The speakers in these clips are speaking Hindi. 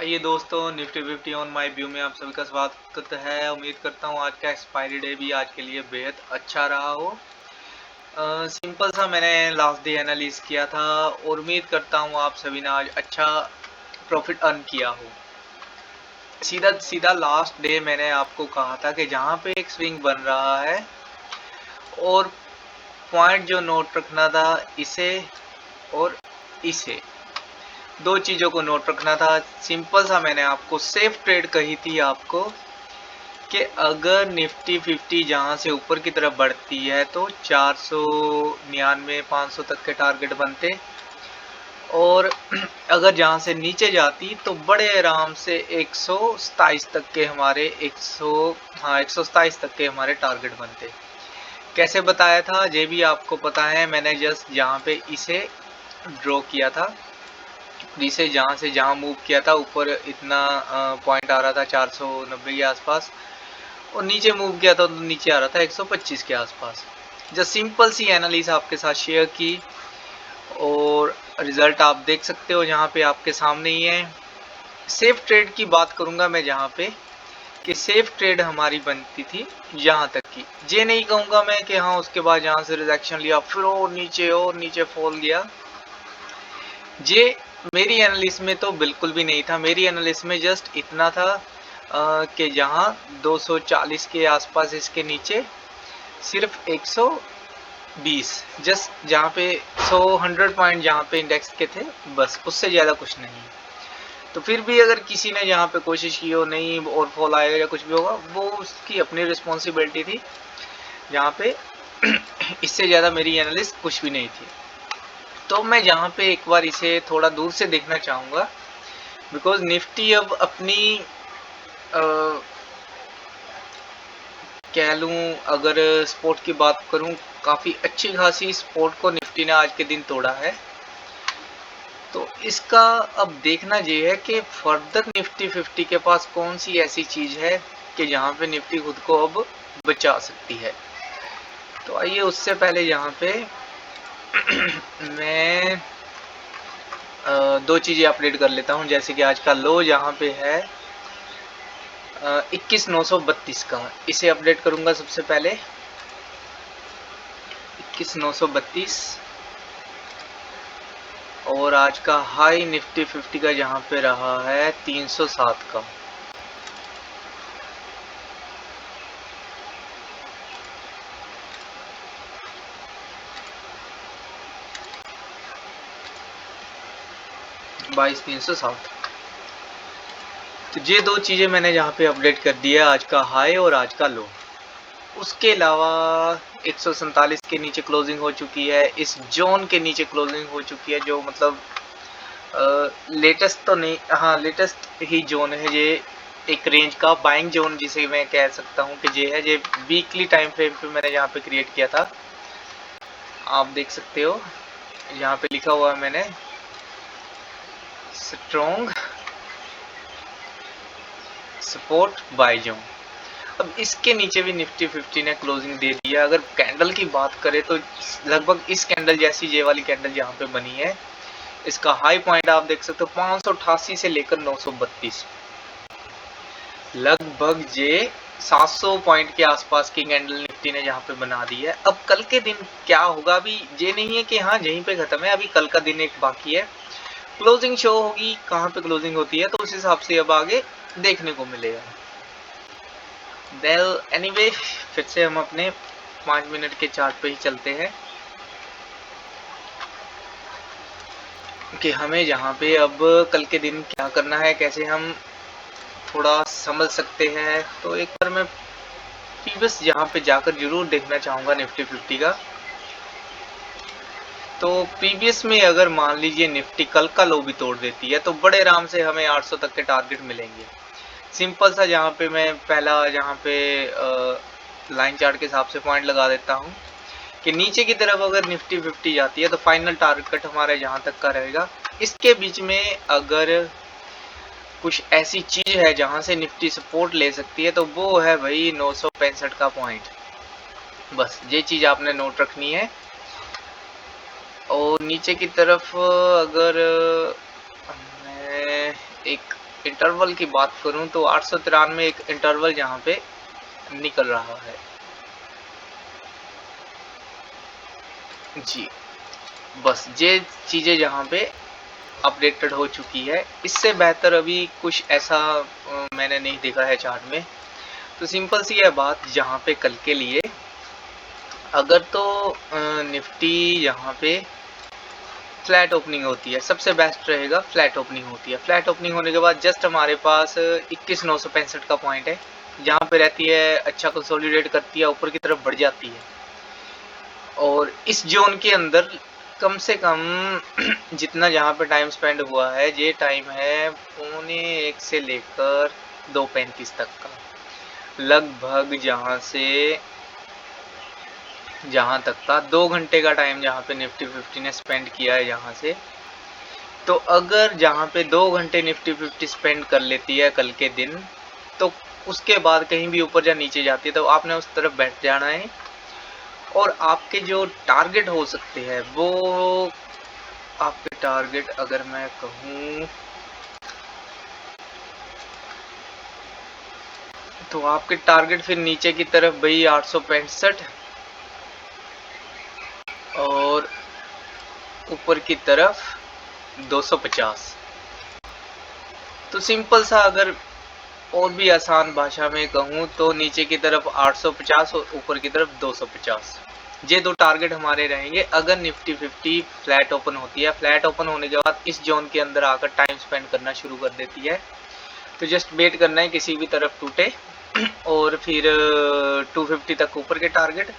आइए दोस्तों, निफ्टी 50 ऑन माय व्यू में आप सभी का स्वागत है। उम्मीद करता हूँ आज का एक्सपायरी डे भी आज के लिए बेहद अच्छा रहा हो। सिंपल सा मैंने लास्ट डे एनालिस किया था और उम्मीद करता हूँ आप सभी ने आज अच्छा प्रॉफिट अर्न किया हो। सीधा सीधा लास्ट डे मैंने आपको कहा था कि जहाँ पे एक स्विंग बन रहा है और पॉइंट जो नोट रखना था इसे और इसे, दो चीज़ों को नोट रखना था। सिंपल सा मैंने आपको सेफ ट्रेड कही थी आपको कि अगर निफ्टी 50 जहां से ऊपर की तरफ बढ़ती है तो 499 500 तक के टारगेट बनते, और अगर जहां से नीचे जाती तो बड़े आराम से 127 तक के हमारे 127 तक के हमारे टारगेट बनते। कैसे बताया था ये भी आपको पता है। मैंने जस्ट जहां पे इसे ड्रॉ किया था, इसे जहां से जहां मूव किया था, ऊपर इतना पॉइंट आ रहा था 490 के आसपास, और नीचे मूव किया था तो नीचे आ रहा था 125 के आसपास। जस्ट सिंपल सी एनालिसिस आपके साथ शेयर की और रिजल्ट आप देख सकते हो जहाँ पे आपके सामने ही है। सेफ ट्रेड की बात करूंगा मैं जहाँ पे कि सेफ ट्रेड हमारी बनती थी यहाँ तक की। ये नहीं कहूंगा मैं कि हाँ उसके बाद जहाँ से रिजेक्शन लिया फिर और नीचे फॉल गया। ये मेरी एनालिसिस में तो बिल्कुल भी नहीं था। मेरी एनालिसिस में जस्ट इतना था कि जहाँ 240 के आसपास इसके नीचे सिर्फ 120, जस्ट जहाँ पे 100 पॉइंट जहाँ पे इंडेक्स के थे, बस उससे ज़्यादा कुछ नहीं। तो फिर भी अगर किसी ने जहाँ पे कोशिश की हो नहीं और फॉल आएगा या कुछ भी होगा, वो उसकी अपनी रिस्पॉन्सिबिलिटी थी। जहाँ पे इससे ज़्यादा मेरी एनालिसिस कुछ भी नहीं थी। तो मैं जहाँ पे एक बार इसे थोड़ा दूर से देखना चाहूँगा, बिकॉज निफ्टी अब अपनी कह लूँ, अगर स्पोर्ट की बात करूँ, काफ़ी अच्छी खासी स्पोर्ट को निफ्टी ने आज के दिन तोड़ा है। तो इसका अब देखना ये है कि फर्दर निफ्टी 50 के पास कौन सी ऐसी चीज़ है कि जहाँ पे निफ्टी खुद को अब बचा सकती है। तो आइए उससे पहले यहाँ पे मैं दो चीज़ें अपडेट कर लेता हूँ। जैसे कि आज का लो जहाँ पे है 21,932 का, इसे अपडेट करूंगा सबसे पहले। 21,932 और आज का हाई निफ्टी 50 का जहां पे रहा है 307 का। बाईस 307। तो ये दो चीजें मैंने जहाँ पे अपडेट कर दिया, आज का हाई और आज का लो। उसके अलावा 147 के नीचे क्लोजिंग हो चुकी है, इस जोन के नीचे क्लोजिंग हो चुकी है, जो मतलब लेटेस्ट तो नहीं, हाँ लेटेस्ट ही जोन है ये। एक रेंज का बाइंग जोन जिसे मैं कह सकता हूँ कि ये है। ये वीकली टाइम फ्रेम पे मैंने यहाँ पे क्रिएट किया था, आप देख सकते हो यहाँ पे लिखा हुआ है मैंने स्ट्रॉन्ग सपोर्ट बाय जोन। अब इसके नीचे भी निफ्टी 50 ने क्लोजिंग दे दिया। अगर कैंडल की बात करें तो लगभग इस कैंडल जैसी ये वाली कैंडल यहाँ पे बनी है, इसका हाई पॉइंट आप देख सकते हो 588 से लेकर 932, लगभग ये 700 पॉइंट के आसपास की कैंडल निफ्टी ने यहाँ पे बना दी है। अब कल के दिन क्या होगा अभी ये नहीं है कि हाँ यहीं पे खत्म है, अभी कल का दिन एक बाकी है। क्लोजिंग शो होगी, कहाँ पे क्लोजिंग होती है तो उस हिसाब से अब आगे देखने को मिलेगा। वेल एनीवे, फिर से हम अपने 5 मिनट के चार्ट पे ही चलते हैं कि हमें जहाँ पे अब कल के दिन क्या करना है, कैसे हम थोड़ा समझ सकते हैं। तो एक बार मैं प्रीवियस यहाँ पे जाकर जरूर देखना चाहूँगा निफ्टी 50 का। तो प्रीवियस में अगर मान लीजिए निफ्टी कल का लो भी तोड़ देती है तो बड़े आराम से हमें 800 तक के टारगेट मिलेंगे। सिंपल सा जहाँ पे मैं पहला जहाँ पे लाइन चार्ट के हिसाब से पॉइंट लगा देता हूँ कि नीचे की तरफ अगर निफ्टी 50 जाती है तो फाइनल टारगेट हमारे जहाँ तक का रहेगा। इसके बीच में अगर कुछ ऐसी चीज है जहां से निफ्टी सपोर्ट ले सकती है तो वो है भाई 965 का पॉइंट। बस ये चीज आपने नोट रखनी है। और नीचे की तरफ अगर मैं एक इंटरवल की बात करूं तो 893 एक इंटरवल जहां पे निकल रहा है जी। बस ये चीजें जहां पे अपडेटेड हो चुकी है, इससे बेहतर अभी कुछ ऐसा मैंने नहीं देखा है चार्ट में। तो सिंपल सी है बात जहां पे कल के लिए अगर तो निफ्टी यहाँ पे फ्लैट ओपनिंग होती है, सबसे बेस्ट रहेगा फ्लैट ओपनिंग होती है। फ्लैट ओपनिंग होने के बाद जस्ट हमारे पास 21,965 का पॉइंट है, जहाँ पे रहती है अच्छा कंसोलिडेट करती है, ऊपर की तरफ बढ़ जाती है। और इस जोन के अंदर कम से कम जितना जहाँ पे टाइम स्पेंड हुआ है, ये टाइम है 1:45 से लेकर 2:35 तक का, लगभग जहां तक का 2 घंटे का टाइम जहां पे निफ्टी 50 ने स्पेंड किया है जहां से। तो अगर जहां पे 2 घंटे निफ्टी 50 स्पेंड कर लेती है कल के दिन, तो उसके बाद कहीं भी ऊपर या नीचे जाती है तो आपने उस तरफ बैठ जाना है। और आपके जो टारगेट हो सकते हैं वो आपके टारगेट अगर मैं कहूँ तो आपके टारगेट फिर नीचे की तरफ भाई 865 और ऊपर की तरफ 250। तो सिंपल सा अगर और भी आसान भाषा में कहूँ तो नीचे की तरफ 850 और ऊपर की तरफ 250, ये दो टारगेट हमारे रहेंगे अगर निफ्टी 50 फ्लैट ओपन होती है। फ्लैट ओपन होने के बाद इस जोन के अंदर आकर टाइम स्पेंड करना शुरू कर देती है, तो जस्ट वेट करना है किसी भी तरफ टूटे और फिर 250 तक ऊपर के टारगेट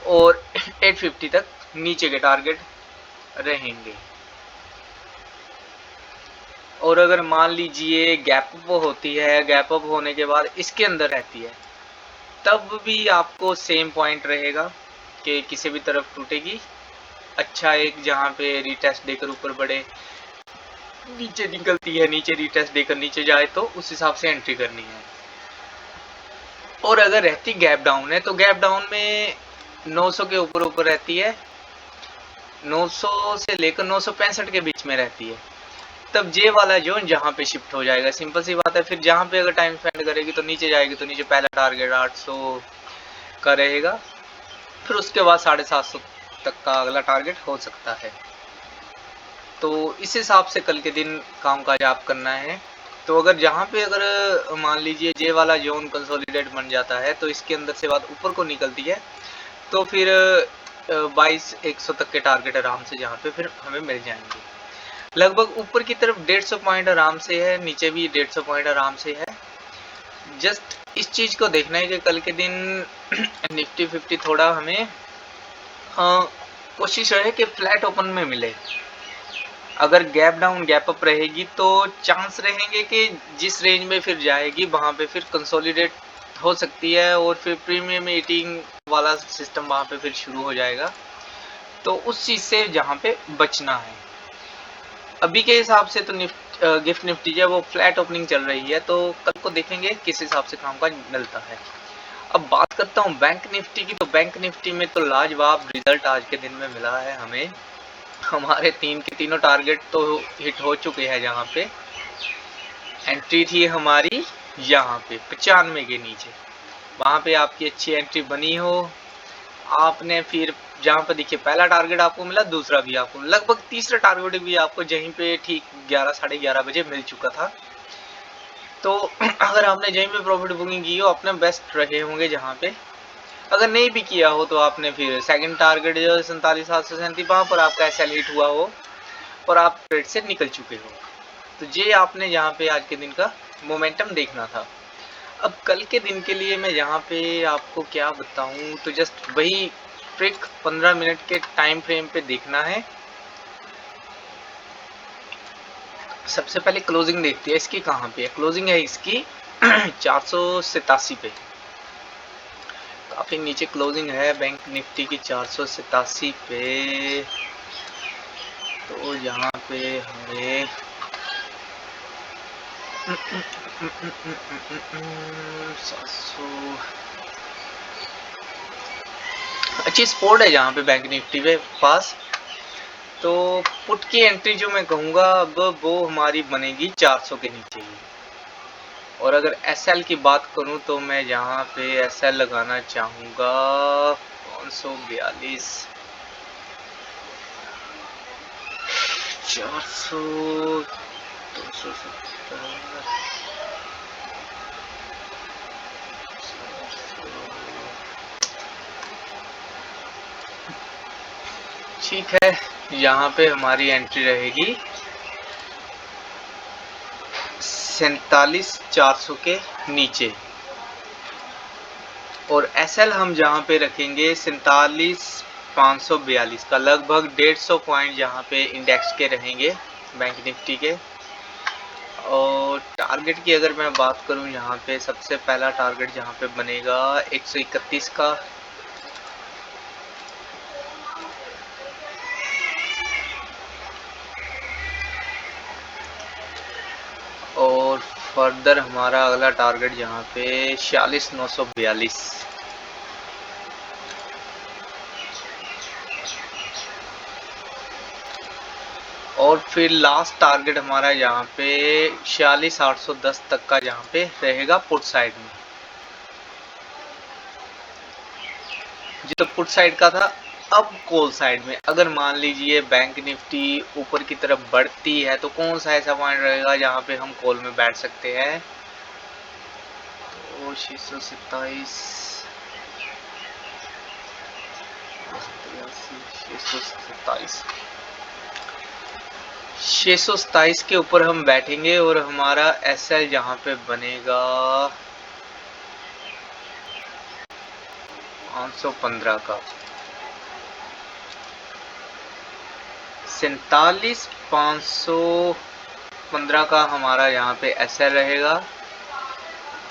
और 850 तक नीचे के टारगेट रहेंगे। और अगर मान लीजिए गैप अप होती है, गैप अप होने के बाद इसके अंदर रहती है, तब भी आपको सेम पॉइंट रहेगा कि किसी भी तरफ टूटेगी, अच्छा एक जहां पे रीटेस्ट देकर ऊपर बढ़े, नीचे निकलती है, नीचे रीटेस्ट देकर नीचे जाए तो उस हिसाब से एंट्री करनी है। और अगर रहती गैप डाउन है तो गैप डाउन में 900 के ऊपर ऊपर रहती है, 900 से लेकर 965 के बीच में रहती है, तब जे वाला जोन जहां पे शिफ्ट हो जाएगा। सिंपल सी बात है, फिर जहां पे अगर टाइम स्पेंड करेगी तो नीचे जाएगी तो नीचे पहला टारगेट 800 का रहेगा, फिर उसके बाद 750 तक का अगला टारगेट हो सकता है। तो इस हिसाब से कल के दिन कामकाज आप करना है। तो अगर जहां पे अगर मान लीजिए जे वाला जोन कंसोलिडेट बन जाता है तो इसके अंदर से बात ऊपर को निकलती है, तो फिर 22,100 तक के टारगेट आराम से जहां पे फिर हमें मिल जाएंगे। लगभग ऊपर की तरफ 150 पॉइंट आराम से है, नीचे भी 150 पॉइंट आराम से है। जस्ट इस चीज को देखना है कि कल के दिन निफ्टी 50 थोड़ा हमें कोशिश रहे कि फ्लैट ओपन में मिले। अगर गैप डाउन गैप अप रहेगी तो चांस रहेंगे कि जिस रेंज में फिर जाएगी वहां पे फिर कंसोलिडेट हो सकती है और फिर प्रीमियम ईटिंग वाला सिस्टम वहां पे फिर शुरू हो जाएगा। तो उस चीज से जहां पे बचना है। अभी के हिसाब से तो गिफ्ट निफ्टी जो है वो फ्लैट ओपनिंग चल रही है, तो कल को देखेंगे किस हिसाब से कामकाज मिलता है। अब बात करता हूँ बैंक निफ्टी की, तो बैंक निफ्टी में तो लाजवाब रिजल्ट आज के दिन में मिला है हमें। हमारे तीन के तीनों टारगेट तो हिट हो चुके हैं। जहाँ पे एंट्री थी हमारी यहाँ पे 95 के नीचे, वहां पे आपकी अच्छी एंट्री बनी हो, आपने फिर जहाँ पे देखिए पहला टारगेट आपको मिला, दूसरा भी आपको, लगभग तीसरा टारगेट भी आपको यहीं पे ठीक 11 साढ़े 11 बजे मिल चुका था। तो अगर आपने यहीं पे प्रॉफिट बुकिंग की हो, अपने बेस्ट रहे होंगे जहाँ पे। अगर नहीं भी किया हो तो आपने फिर सेकंड टारगेट जो 47,737 वहां पर आपका एसएल हिट हुआ हो और आप ट्रेड से निकल चुके हो। तो ये आपने यहाँ पे आज के दिन का मोमेंटम देखना था। अब कल के दिन के लिए मैं यहाँ पे आपको क्या बताऊं, तो जस्ट वही ट्रिक 15 मिनट के टाइम फ्रेम पे देखना है। सबसे पहले क्लोजिंग देखती है इसकी, कहाँ पे है क्लोजिंग, है इसकी 487 पे, काफी नीचे क्लोजिंग है बैंक निफ्टी की 487 पे। तो यहाँ पे हमें 700 अच्छी स्पोर्ट है जहाँ पे बैंक निफ्टी पे पास। तो पुट की एंट्री जो मैं कहूँगा अब वो हमारी बनेगी 400 के नीचे ही। और अगर SL की बात करूं तो मैं यहाँ पे SL लगाना चाहूँगा 542, 400, 270, ठीक है। यहाँ पे हमारी एंट्री रहेगी 47,400 के नीचे, और SL हम जहाँ पे रखेंगे 47,542 का, लगभग 150 पॉइंट जहाँ पे इंडेक्स के रहेंगे बैंक निफ्टी के। और टारगेट की अगर मैं बात करूं, यहाँ पे सबसे पहला टारगेट जहाँ पे बनेगा 131 का, और फर्दर हमारा अगला टारगेट यहाँ पे 46,942, और फिर लास्ट टारगेट हमारा यहाँ पे 46,810 तक का जहाँ पे रहेगा पुट साइड में। जो तो पुट साइड का था, अब कॉल साइड में अगर मान लीजिए बैंक निफ्टी ऊपर की तरफ बढ़ती है तो कौन सा ऐसा पॉइंट रहेगा जहाँ पे हम कॉल में बैठ सकते हैं। तो 627, 627 के ऊपर हम बैठेंगे, और हमारा SL जहाँ पे बनेगा 515 का, 47,515 का हमारा यहाँ पे SL रहेगा,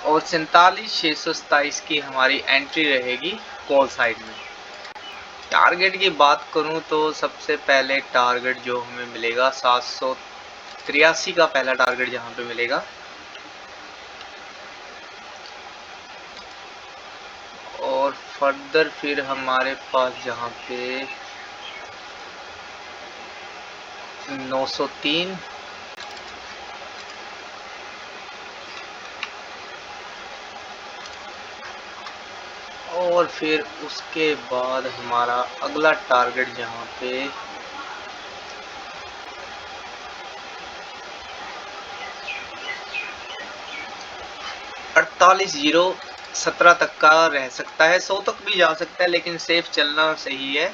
और 47,627 की हमारी एंट्री रहेगी कॉल साइड में। टारगेट की बात करूं तो सबसे पहले टारगेट जो हमें मिलेगा 783 का पहला टारगेट जहां पे मिलेगा, और फर्दर फिर हमारे पास जहां पे 903, और फिर उसके बाद हमारा अगला टारगेट जहां पे 48,017 तक का रह सकता है। 100 तक भी जा सकता है, लेकिन सेफ चलना सही है।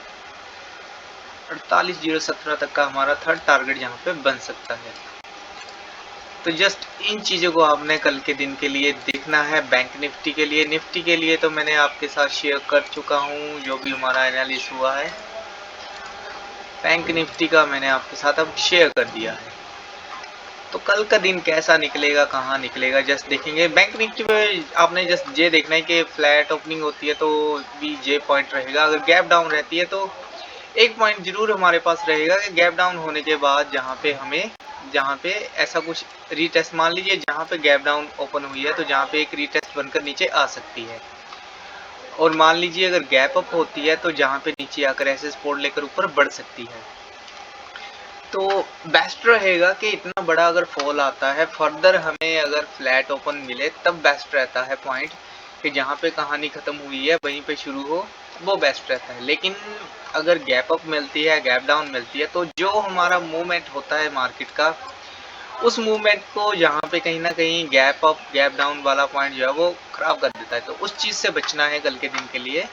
48,017 तक का हमारा थर्ड टारगेट यहाँ पे बन सकता है। तो जस्ट इन चीज़ों को आपने कल के दिन के लिए देखना है। बैंक निफ्टी के लिए, निफ्टी के लिए तो मैंने आपके साथ शेयर कर चुका हूँ जो भी हमारा एनालिसिस हुआ है। बैंक निफ्टी का मैंने आपके साथ अब शेयर कर दिया है। तो कल का दिन कैसा निकलेगा, कहाँ निकलेगा, जस्ट देखेंगे। बैंक निफ्टी में आपने जस्ट ये देखना है कि फ्लैट ओपनिंग होती है तो भी जे पॉइंट रहेगा। अगर गैप डाउन रहती है तो एक पॉइंट जरूर हमारे पास रहेगा कि गैप डाउन होने के बाद जहाँ पे ऐसा कुछ रीटेस्ट, मान लीजिए जहाँ पे गैप डाउन ओपन हुई है तो जहाँ पे एक रीटेस्ट बनकर नीचे आ सकती है, और मान लीजिए अगर गैप अप होती है तो जहाँ पे नीचे आकर ऐसे सपोर्ट लेकर ऊपर बढ़ सकती है। तो बेस्ट रहेगा कि इतना बड़ा अगर फॉल आता है, फर्दर हमें अगर फ्लैट ओपन मिले तब बेस्ट रहता है पॉइंट, कि जहाँ पे कहानी खत्म हुई है वहीं पे शुरू हो, वो बेस्ट रहता है। लेकिन अगर गैप अप मिलती है, गैप डाउन मिलती है, तो जो हमारा मूवमेंट होता है मार्केट का, उस मूवमेंट को जहाँ पे कहीं ना कहीं गैप अप गैप डाउन वाला पॉइंट जो है वो खराब कर देता है। तो उस चीज़ से बचना है कल के दिन के लिए।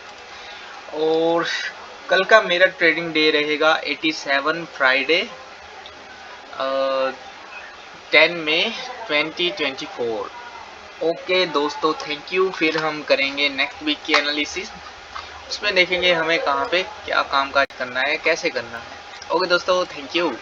और कल का मेरा ट्रेडिंग डे रहेगा 87 फ्राइडे 10 मई 2024। ओके दोस्तों, थैंक यू। फिर हम करेंगे नेक्स्ट वीक की एनालिसिस, उसमें देखेंगे हमें कहाँ पे क्या काम काज करना है, कैसे करना है। ओके दोस्तों, थैंक यू।